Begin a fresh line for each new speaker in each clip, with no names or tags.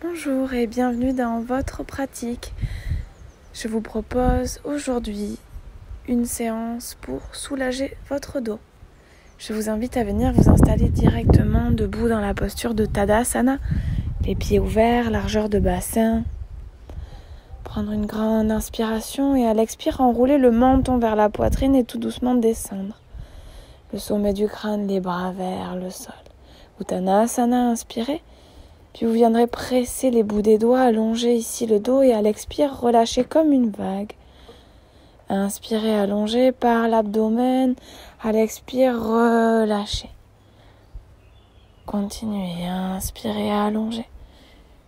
Bonjour et bienvenue dans votre pratique. Je vous propose aujourd'hui une séance pour soulager votre dos. Je vous invite à venir vous installer directement debout dans la posture de Tadasana, les pieds ouverts, largeur de bassin. Prendre une grande inspiration et à l'expire, enrouler le menton vers la poitrine et tout doucement descendre. Le sommet du crâne, les bras vers le sol. Uttanasana, inspirez. Puis vous viendrez presser les bouts des doigts, allonger ici le dos et à l'expire, relâcher comme une vague. Inspirez, allongez par l'abdomen. À l'expire, relâchez. Continuez, inspirez, allongez.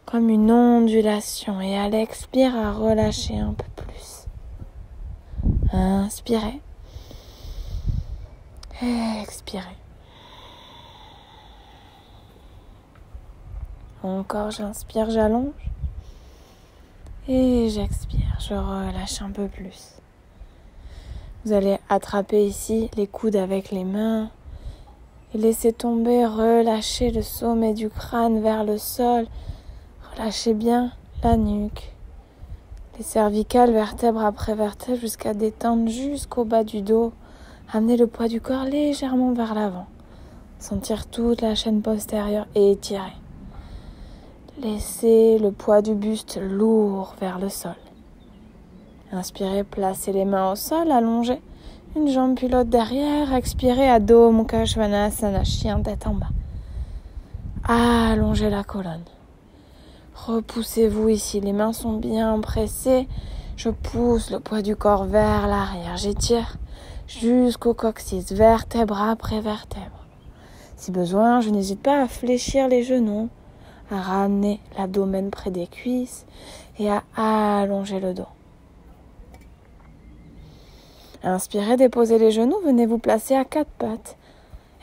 Comme une ondulation et à l'expire, à relâcher un peu plus. Inspirez. Expirez. Encore, j'inspire, j'allonge. Et j'expire, je relâche un peu plus. Vous allez attraper ici les coudes avec les mains. Et laisser tomber, relâcher le sommet du crâne vers le sol. Relâchez bien la nuque. Les cervicales, vertèbre après vertèbre, jusqu'à détendre jusqu'au bas du dos. Amenez le poids du corps légèrement vers l'avant. Sentir toute la chaîne postérieure et étirer. Laissez le poids du buste lourd vers le sol. Inspirez, placez les mains au sol, allongez. Une jambe puis l'autre derrière. Expirez, Adho Mukha Svanasana, chien tête en bas. Allongez la colonne. Repoussez-vous ici, les mains sont bien pressées. Je pousse le poids du corps vers l'arrière. J'étire jusqu'au coccyx, vertèbre après vertèbre. Si besoin, je n'hésite pas à fléchir les genoux, à ramener l'abdomen près des cuisses et à allonger le dos. Inspirez, déposez les genoux, venez vous placer à quatre pattes.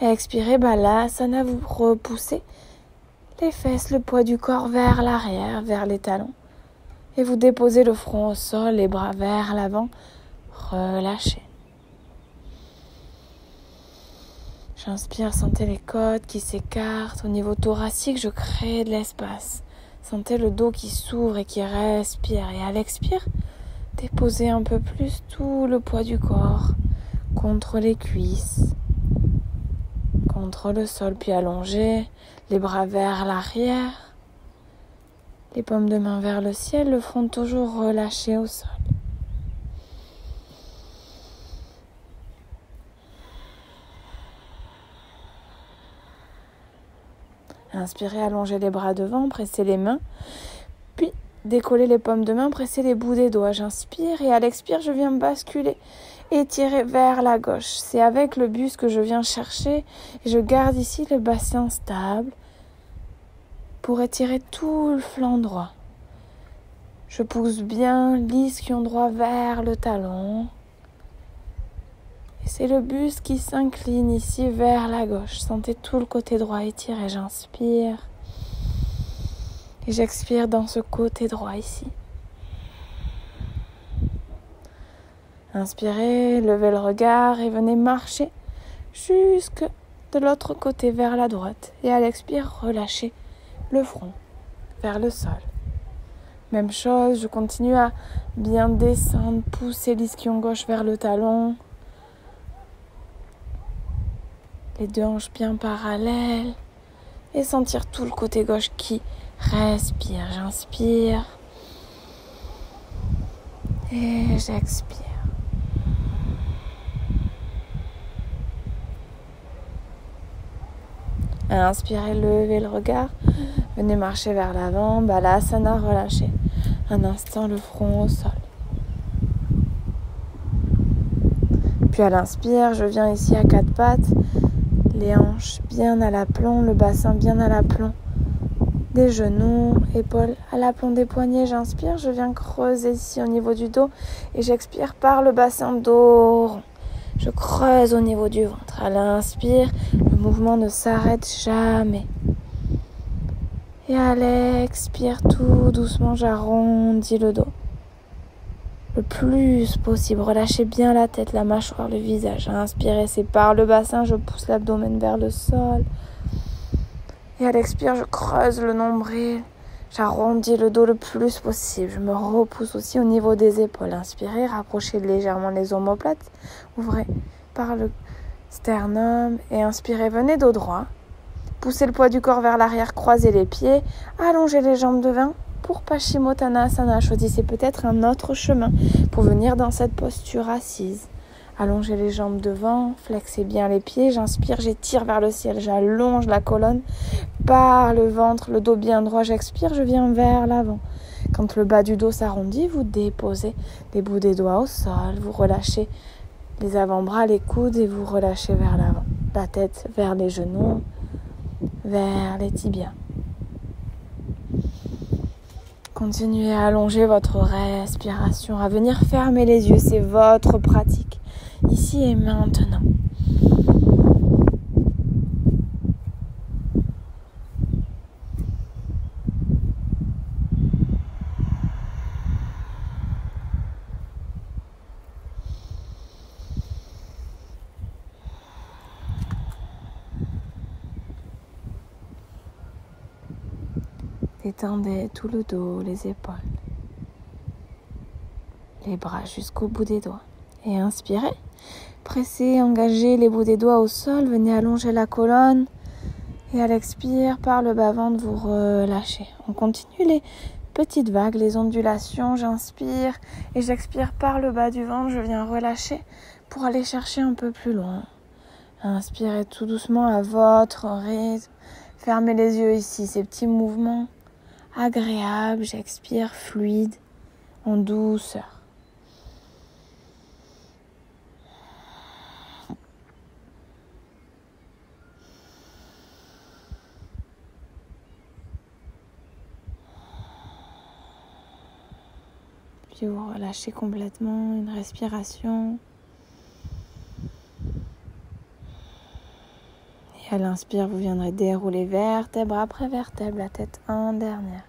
Et expirez, Balasana, vous repoussez les fesses, le poids du corps vers l'arrière, vers les talons. Et vous déposez le front au sol, les bras vers l'avant, relâchez. J'inspire, sentez les côtes qui s'écartent. Au niveau thoracique, je crée de l'espace. Sentez le dos qui s'ouvre et qui respire. Et à l'expire, déposez un peu plus tout le poids du corps contre les cuisses, contre le sol, puis allongez les bras vers l'arrière, les paumes de main vers le ciel, le front toujours relâché au sol. Inspirez, allongez les bras devant, pressez les mains, puis décollez les paumes de main, pressez les bouts des doigts. J'inspire et à l'expire, je viens basculer, étirer vers la gauche. C'est avec le buste que je viens chercher et je garde ici le bassin stable pour étirer tout le flanc droit. Je pousse bien l'ischio droit vers le talon. C'est le buste qui s'incline ici vers la gauche. Sentez tout le côté droit étiré. J'inspire. Et j'expire dans ce côté droit ici. Inspirez, levez le regard et venez marcher jusque de l'autre côté vers la droite. Et à l'expire, relâchez le front vers le sol. Même chose, je continue à bien descendre, pousser l'ischio gauche vers le talon. Les deux hanches bien parallèles et sentir tout le côté gauche qui respire. J'inspire et j'expire. Inspirez, levez le regard. Venez marcher vers l'avant. Balasana, relâchez. Un instant le front au sol. Puis à l'inspire, je viens ici à quatre pattes. Les hanches bien à l'aplomb, le bassin bien à l'aplomb des genoux, épaules à l'aplomb des poignets. J'inspire, je viens creuser ici au niveau du dos et j'expire par le bassin dos rond. Je creuse au niveau du ventre. À l'inspire, le mouvement ne s'arrête jamais. Et à l'expire, tout doucement, j'arrondis le dos. Le plus possible, relâchez bien la tête, la mâchoire, le visage. Inspirez, c'est par le bassin, je pousse l'abdomen vers le sol. Et à l'expire, je creuse le nombril. J'arrondis le dos le plus possible. Je me repousse aussi au niveau des épaules. Inspirez, rapprochez légèrement les omoplates. Ouvrez par le sternum et inspirez, venez dos droit. Poussez le poids du corps vers l'arrière, croisez les pieds, allongez les jambes devant. Pour Paschimottanasana, choisissez peut-être un autre chemin pour venir dans cette posture assise. Allongez les jambes devant, flexez bien les pieds. J'inspire, j'étire vers le ciel, j'allonge la colonne par le ventre, le dos bien droit. J'expire, je viens vers l'avant. Quand le bas du dos s'arrondit, vous déposez les bouts des doigts au sol. Vous relâchez les avant-bras, les coudes et vous relâchez vers l'avant. La tête vers les genoux, vers les tibias. Continuez à allonger votre respiration, à venir fermer les yeux. C'est votre pratique, ici et maintenant. Détendez tout le dos, les épaules, les bras jusqu'au bout des doigts. Et inspirez. Pressez, engagez les bouts des doigts au sol. Venez allonger la colonne. Et à l'expire, par le bas-ventre, vous relâchez. On continue les petites vagues, les ondulations. J'inspire et j'expire par le bas du ventre. Je viens relâcher pour aller chercher un peu plus loin. Inspirez tout doucement à votre rythme. Fermez les yeux ici, ces petits mouvements agréable, j'expire fluide, en douceur. Puis vous relâchez complètement, une respiration. Et à l'inspire, vous viendrez dérouler vertèbre après vertèbre, la tête en dernière.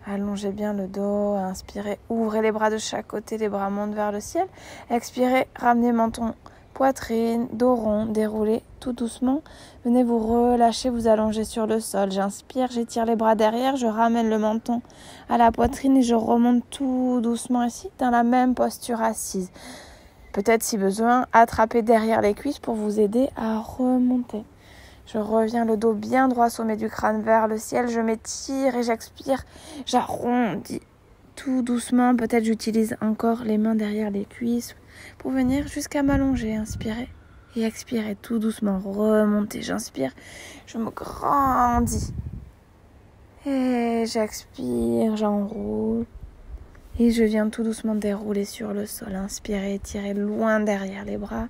Allongez bien le dos, inspirez, ouvrez les bras de chaque côté, les bras montent vers le ciel. Expirez, ramenez menton, poitrine, dos rond, déroulez tout doucement. Venez vous relâcher, vous allonger sur le sol. J'inspire, j'étire les bras derrière, je ramène le menton à la poitrine et je remonte tout doucement ici dans la même posture assise. Peut-être si besoin, attrapez derrière les cuisses pour vous aider à remonter. Je reviens le dos bien droit, sommet du crâne vers le ciel. Je m'étire et j'expire. J'arrondis tout doucement. Peut-être j'utilise encore les mains derrière les cuisses pour venir jusqu'à m'allonger. Inspirez et expirez tout doucement. Remontez. J'inspire. Je me grandis. Et j'expire. J'enroule. Et je viens tout doucement dérouler sur le sol. Inspirez, étirez loin derrière les bras.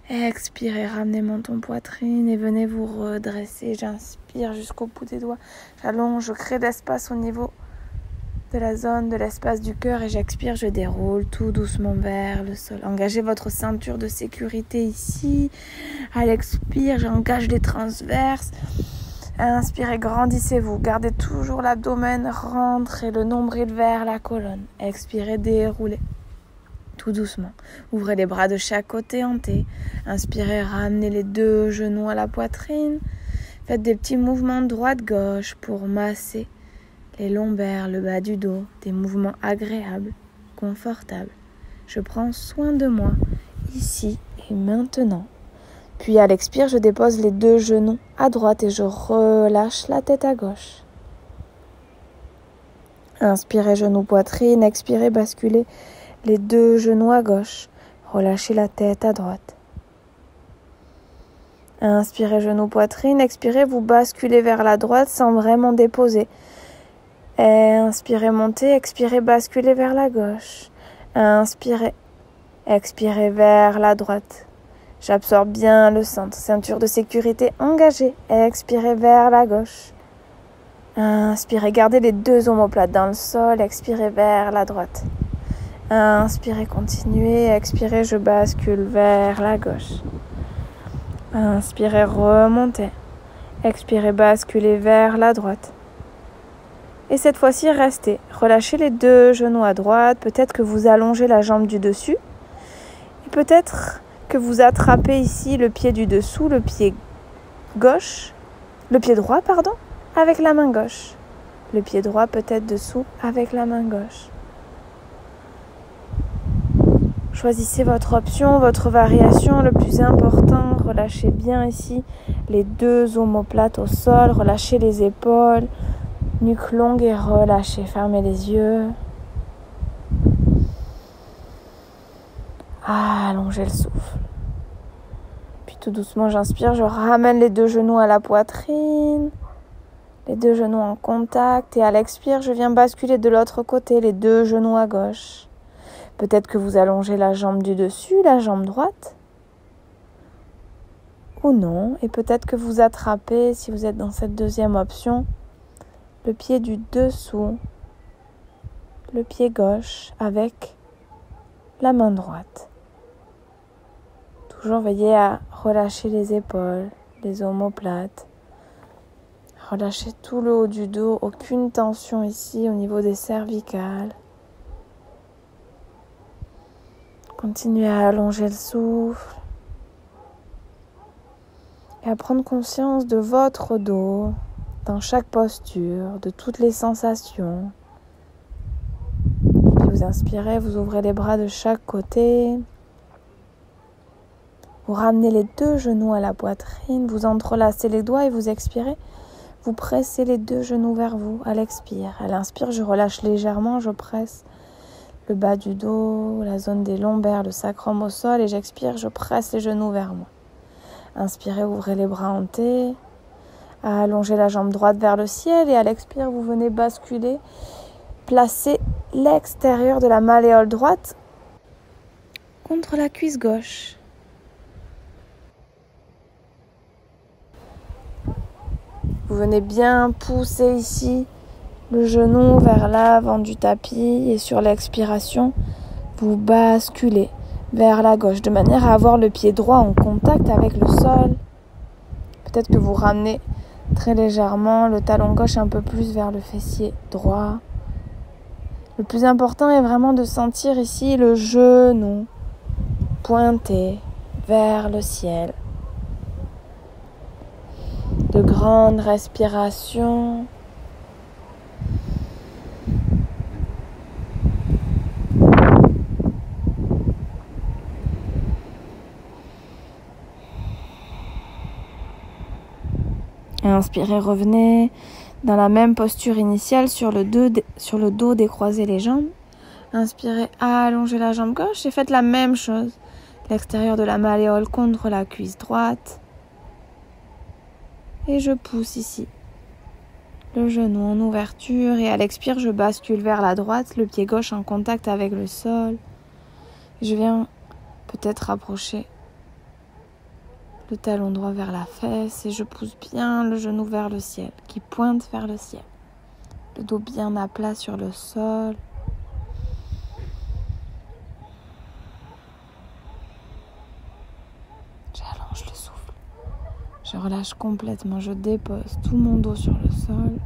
Expirez, ramenez menton poitrine et venez vous redresser. J'inspire jusqu'au bout des doigts. J'allonge, je crée d'espace au niveau de la zone de l'espace du cœur et j'expire, je déroule tout doucement vers le sol. Engagez votre ceinture de sécurité ici. À l'expire, j'engage les transverses. Inspirez, grandissez-vous. Gardez toujours l'abdomen, rentrez le nombril vers la colonne. Expirez, déroulez. Tout doucement. Ouvrez les bras de chaque côté, hantez. Inspirez, ramenez les deux genoux à la poitrine. Faites des petits mouvements droite-gauche pour masser les lombaires, le bas du dos. Des mouvements agréables, confortables. Je prends soin de moi, ici et maintenant. Puis à l'expire, je dépose les deux genoux à droite et je relâche la tête à gauche. Inspirez, genou, poitrine. Expirez, basculez les deux genoux à gauche. Relâchez la tête à droite. Inspirez, genou, poitrine. Expirez, vous basculez vers la droite sans vraiment déposer. Inspirez, montez. Expirez, basculez vers la gauche. Inspirez. Expirez vers la droite. J'absorbe bien le centre. Ceinture de sécurité engagée. Expirez vers la gauche. Inspirez, gardez les deux omoplates dans le sol. Expirez vers la droite. Inspirez, continuez. Expirez, je bascule vers la gauche. Inspirez, remontez. Expirez, basculez vers la droite. Et cette fois-ci, restez. Relâchez les deux genoux à droite. Peut-être que vous allongez la jambe du dessus. Et peut-être que vous attrapez ici le pied du dessous, le pied droit, avec la main gauche. Le pied droit peut être dessous avec la main gauche. Choisissez votre option, votre variation. Le plus important, relâchez bien ici les deux omoplates au sol. Relâchez les épaules, nuque longue et relâchez. Fermez les yeux. Allongez le souffle. Puis tout doucement, j'inspire. Je ramène les deux genoux à la poitrine. Les deux genoux en contact. Et à l'expire, je viens basculer de l'autre côté, les deux genoux à gauche. Peut-être que vous allongez la jambe du dessus, la jambe droite. Ou non. Et peut-être que vous attrapez, si vous êtes dans cette deuxième option, le pied du dessous, le pied gauche avec la main droite. Toujours veillez à relâcher les épaules, les omoplates. Relâchez tout le haut du dos, aucune tension ici au niveau des cervicales. Continuez à allonger le souffle et à prendre conscience de votre dos dans chaque posture, de toutes les sensations. Puis vous inspirez, vous ouvrez les bras de chaque côté. Vous ramenez les deux genoux à la poitrine, vous entrelacez les doigts et vous expirez. Vous pressez les deux genoux vers vous à l'expire. À l'inspire, je relâche légèrement, je presse le bas du dos, la zone des lombaires, le sacrum au sol et j'expire, je presse les genoux vers moi. Inspirez, ouvrez les bras en T, allongez la jambe droite vers le ciel et à l'expire, vous venez basculer, placez l'extérieur de la malléole droite contre la cuisse gauche. Vous venez bien pousser ici le genou vers l'avant du tapis et sur l'expiration, vous basculez vers la gauche de manière à avoir le pied droit en contact avec le sol. Peut-être que vous ramenez très légèrement le talon gauche un peu plus vers le fessier droit. Le plus important est vraiment de sentir ici le genou pointé vers le ciel. De grandes respirations. Inspirez, revenez dans la même posture initiale sur le dos, décroisez les jambes. Inspirez, allongez la jambe gauche et faites la même chose. L'extérieur de la malléole contre la cuisse droite. Et je pousse ici le genou en ouverture et à l'expire, je bascule vers la droite, le pied gauche en contact avec le sol. Je viens peut-être rapprocher le talon droit vers la fesse et je pousse bien le genou vers le ciel, qui pointe vers le ciel. Le dos bien à plat sur le sol. J'allonge le souffle. Je relâche complètement, je dépose tout mon dos sur le sol.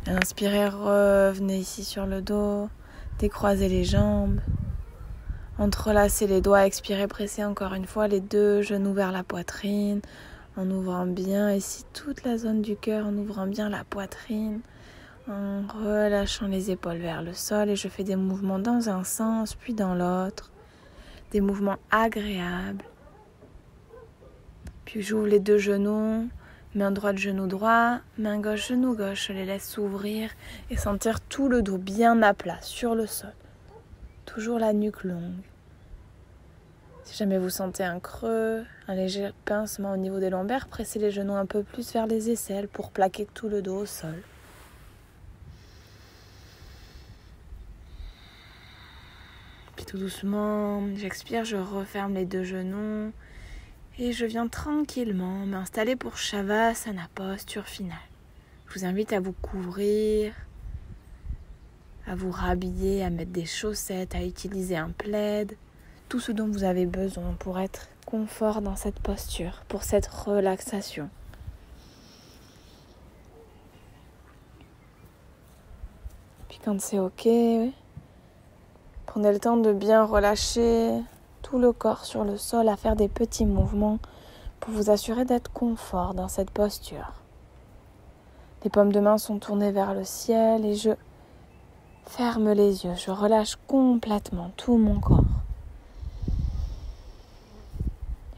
Inspirez, revenez ici sur le dos, décroisez les jambes. Entrelacez les doigts, expirez, pressez encore une fois les deux genoux vers la poitrine, en ouvrant bien ici toute la zone du cœur, en ouvrant bien la poitrine, en relâchant les épaules vers le sol et je fais des mouvements dans un sens puis dans l'autre, des mouvements agréables. Puis j'ouvre les deux genoux, main droite, genou droit, main gauche, genou gauche, je les laisse s'ouvrir et sentir tout le dos bien à plat sur le sol. Toujours la nuque longue. Si jamais vous sentez un creux, un léger pincement au niveau des lombaires, pressez les genoux un peu plus vers les aisselles pour plaquer tout le dos au sol. Puis tout doucement, j'expire, je referme les deux genoux et je viens tranquillement m'installer pour Shavasana, posture finale. Je vous invite à vous couvrir, à vous rhabiller, à mettre des chaussettes, à utiliser un plaid, tout ce dont vous avez besoin pour être confort dans cette posture, pour cette relaxation. Puis quand c'est ok, prenez le temps de bien relâcher tout le corps sur le sol, à faire des petits mouvements pour vous assurer d'être confort dans cette posture. Les paumes de main sont tournées vers le ciel et je ferme les yeux, je relâche complètement tout mon corps.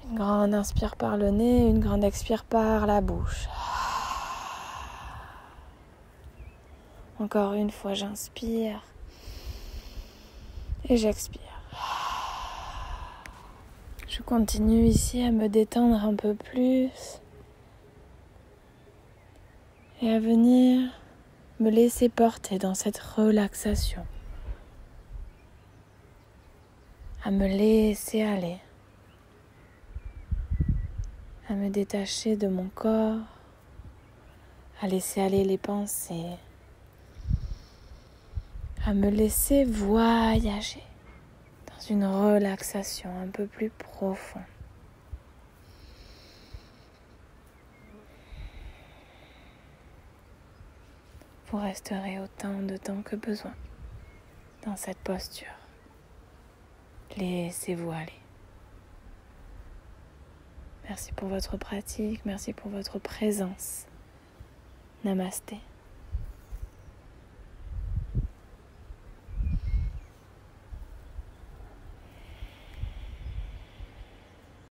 Une grande inspire par le nez, une grande expire par la bouche. Encore une fois, j'inspire et j'expire. Je continue ici à me détendre un peu plus et à venir me laisser porter dans cette relaxation, à me laisser aller, à me détacher de mon corps, à laisser aller les pensées, à me laisser voyager dans une relaxation un peu plus profonde. Vous resterez autant de temps que besoin dans cette posture. Laissez-vous aller. Merci pour votre pratique, merci pour votre présence. Namasté.